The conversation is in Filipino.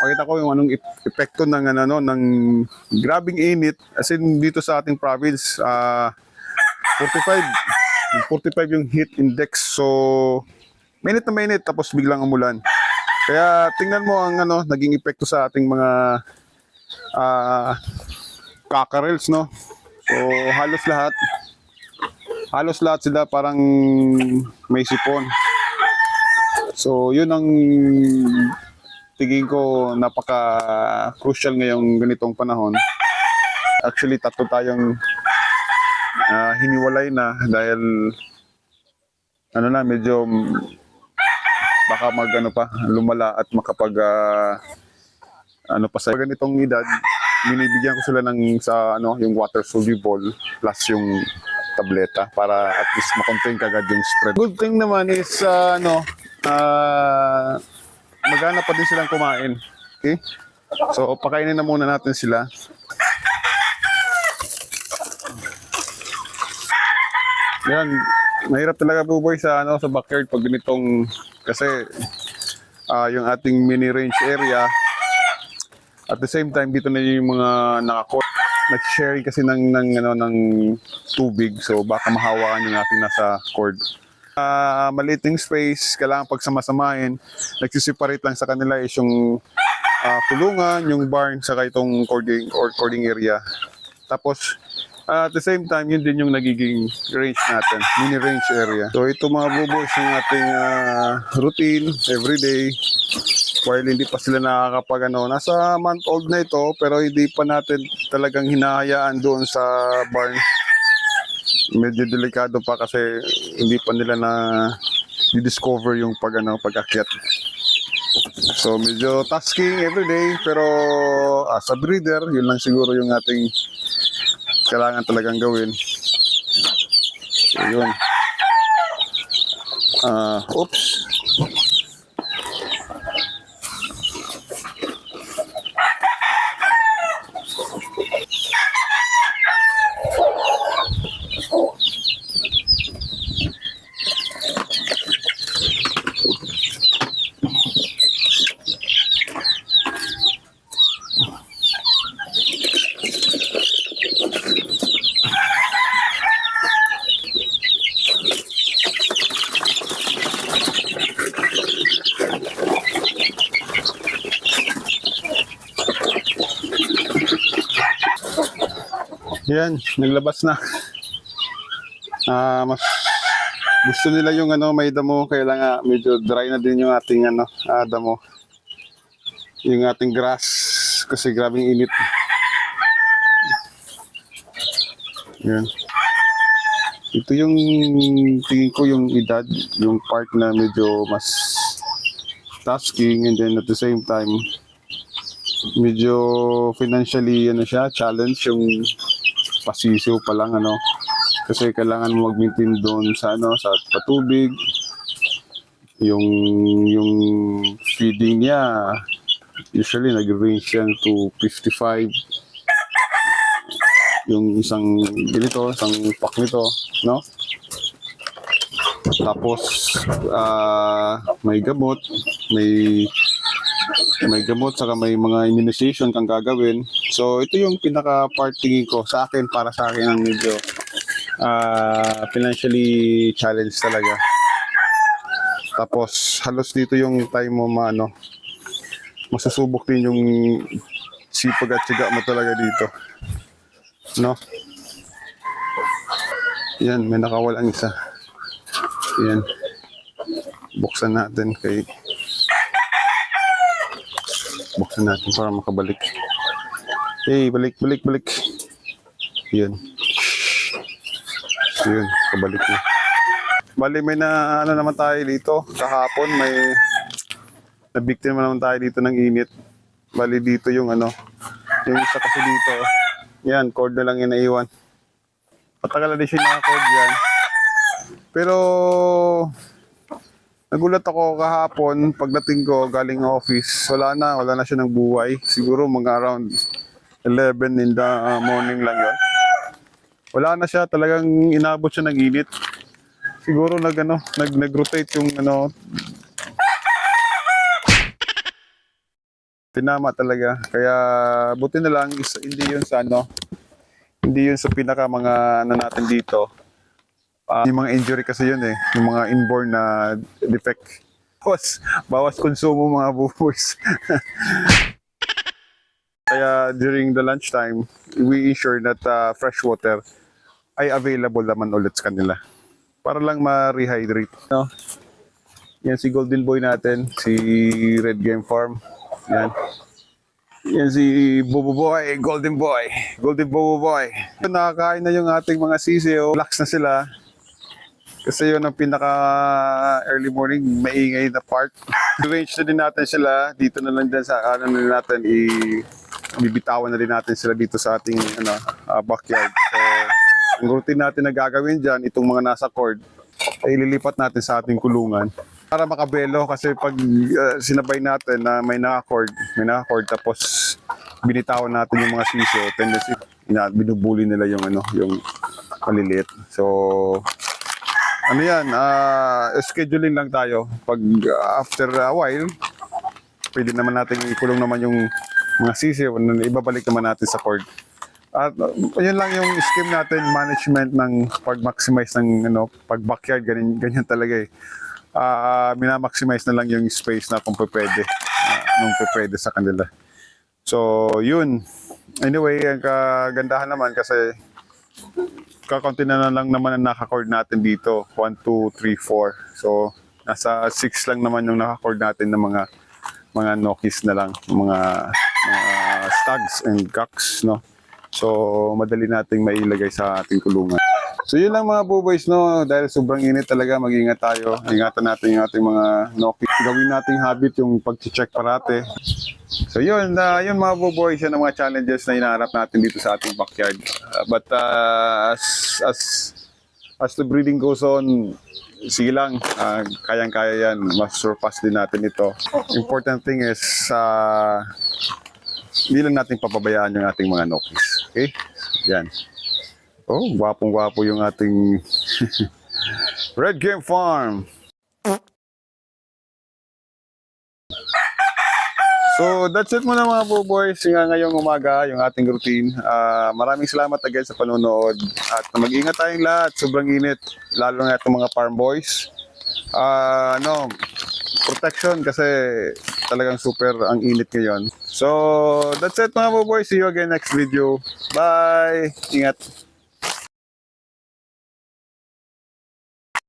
Pakita ko yung anong epekto ng ano no, ng grabing init as in dito sa ating province. 45 yung heat index. So mainit na mainit tapos biglang umulan. Kaya tingnan mo ang ano naging epekto sa ating mga cockerels, no. So halos lahat sila parang may sipon. So yun ang tingin ko napaka-crucial ngayong ganitong panahon. Actually, tatlo tayong hiniwalay na dahil ano na, medyo baka lumala at makapag ano pa sa ganitong edad, binibigyan ko sila ng yung water soluble plus yung tableta para at least makontain kagad yung spread. Good thing naman is magana pa din silang kumain. Okay? So, pakainin na muna natin sila. Yan, mahirap talaga buboy sa backyard pag ganitong kasi yung ating mini range area at the same time dito na yung mga nag-share kasi ng tubig, so baka mahawakan yung ating nasa cord. Maliiting space, kailangan pagsama-samahin. Nagsiseparate lang sa kanila is yung kulungan, yung barn, saka itong cording area. Tapos, at the same time, yun din yung nagiging range natin, mini range area. So ito mga bubos yung ating routine everyday. While hindi pa sila nakakapag nasa month old na ito, pero hindi pa natin talagang hinahayaan doon sa barn. Medyo delikado pa kasi hindi pa nila na di-discover yung pag-akyat. So medyo tasking everyday, pero as a breeder, yun lang siguro yung ating kailangan talagang gawin. So yun. Oops. Yan, naglabas na. Mas gusto nila yung may damo, kaya lang medyo dry na din yung ating damo. Yung ating grass kasi grabing init. Yan. Ito yung tingin ko yung edad, yung part na medyo mas tasking, and then at the same time medyo financially challenge yung pasisiw pa lang kasi kailangan mo mag-maintain doon sa sa patubig, yung feeding niya usually nag-range yan to 55 yung isang pack nito, no? Tapos may gamot saka may mga immunization kang gagawin. So ito yung pinaka-part tingin ko para sa akin ang medyo financially challenged talaga. Tapos halos dito yung time mo masusubok din yung sipag at tiyaga mo talaga dito, no? Yan, may nakawalang isa. Yan, buksan natin para makabalik. Hey, balik. Yan. Yun, kabalik na. Bali, may naman tayo dito. Kahapon, may nabiktima naman tayo dito ng init. Bali, dito yung yung isa kasi dito. Yan, cord na lang yung naiwan. Patagal na din siya naka-cord yan. Pero nagulat ako kahapon, pagdating ko galing office, wala na siya ng buhay. Siguro mga around 11 in the morning lang yun. Wala na siya, talagang inabot siya ng init. Siguro nag-rotate yung Tinama talaga. Kaya buti na lang hindi yun sa ano, hindi yun sa pinaka mga ano natin dito. Yung mga injury kasi yun eh, yung mga inborn na defect. Bawas konsumo mga buboys. Kaya during the lunchtime, we ensure that fresh water ay available naman ulit sa kanila. Para lang ma-rehydrate. No? Yan si Golden Boy natin, si Red Game Farm. Yan. Yan si Bobo Boy, Golden Boy, Golden Bobo Boy. Nakakain na yung ating mga sisiyo. Relax na sila. Kasi yun ang pinaka early morning, maingay na part. Arrange na din natin sila. Dito na lang din sa ano na natin, bibitawan na din natin sila dito sa ating backyard. So, ang routine natin na gagawin dyan, itong mga nasa cord, ay ililipat natin sa ating kulungan. Para makabelo kasi pag sinabay natin na may naka-cord tapos binitawan natin yung mga sisiyo, tendency binubuli nila yung yung maliliit. So ano yan, scheduling lang tayo. Pag after a while, pwede naman natin ikulong naman yung mga sisiyo, ibabalik naman natin sa cord. At yun lang yung scheme natin, management ng pag-maximize ng pag-backyard, ganyan talaga eh. Minamaximize na lang yung space na kung pwede, nung pwede sa kanila. So, yun. Anyway, ang kagandahan naman kasi kakaunti na lang naman ang naka-cord natin dito. 1, 2, 3, 4. So, nasa 6 lang naman yung naka-cord natin ng mga nokis na lang, mga stags and cocks, no? So, madali nating mailagay sa ating kulungan. So, yun lang mga buboys, no? Dahil sobrang init talaga, mag-ingat tayo. Ingatan natin yung ating mga nokis. Gawin nating habit yung pag-check parate. So, yun mga buboys, yan ang mga challenges na hinaharap natin dito sa ating backyard. But as the breeding goes on, sige lang, kayang-kaya yan. Mas surpass din natin ito. Important thing is, hindi lang natin papabayaan yung ating mga nokis. Okay? Yan. Oh, gwapong-gwapo yung ating Red Game Farm. So, that's it muna mga boys. Ngayong umaga, yung ating routine. Maraming salamat again sa panonood. At mag-ingat tayong lahat. Sobrang init. Lalo na itong mga farm boys. Protection kasi talagang super ang init ngayon. So, that's it mga boys. See you again next video. Bye! Ingat!